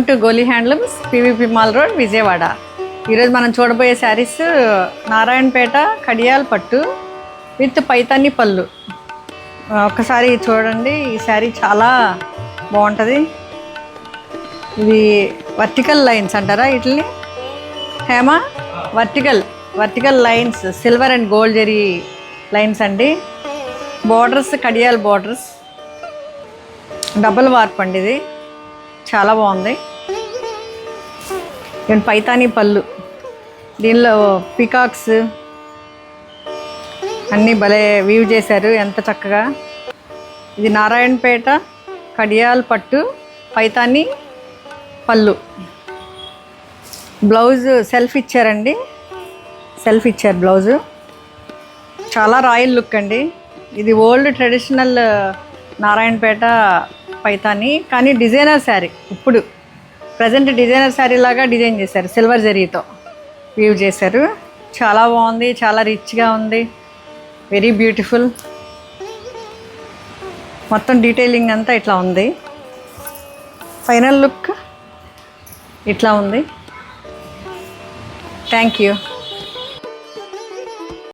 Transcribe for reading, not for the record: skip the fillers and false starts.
To Goli handlooms, PVP mall road, Vijayawada. ఈరోజు మనం చూడబోయే శారీస్ నారాయణపేట కడియాల్ పట్టు విత్ పైతాని పళ్ళు. ఒక్కసారి చూడండి, ఈ శారీ చాలా బాగుంటుంది. ఇది వర్టికల్ లైన్స్ అంటారా వీటిని? Hema vertical lines, silver and gold zari lines అండి. Borders Kadiyal borders, double warp అండి. ఇది చాలా బాగుంది. అండ్ పైతాని పళ్ళు, దీనిలో పికాక్స్ అన్నీ భలే వీవ్ చేశారు, ఎంత చక్కగా. ఇది నారాయణపేట కడియాల్ పట్టు పైతాని పళ్ళు. బ్లౌజ్ సెల్ఫ్ ఇచ్చారండి, సెల్ఫ్ ఇచ్చారు బ్లౌజు. చాలా రాయల్ లుక్ అండి. ఇది ఓల్డ్ ట్రెడిషనల్ నారాయణపేట పైతాని, కానీ డిజైనర్ శారీ. ఇప్పుడు ప్రజెంట్ డిజైనర్ శారీ లాగా డిజైన్ చేశారు, సిల్వర్ జరీతో వీవ్ చేశారు. చాలా బాగుంది, చాలా రిచ్గా ఉంది, వెరీ బ్యూటిఫుల్. మొత్తం డీటెయిలింగ్ అంతా ఇట్లా ఉంది. ఫైనల్ లుక్ ఇట్లా ఉంది. Thank you.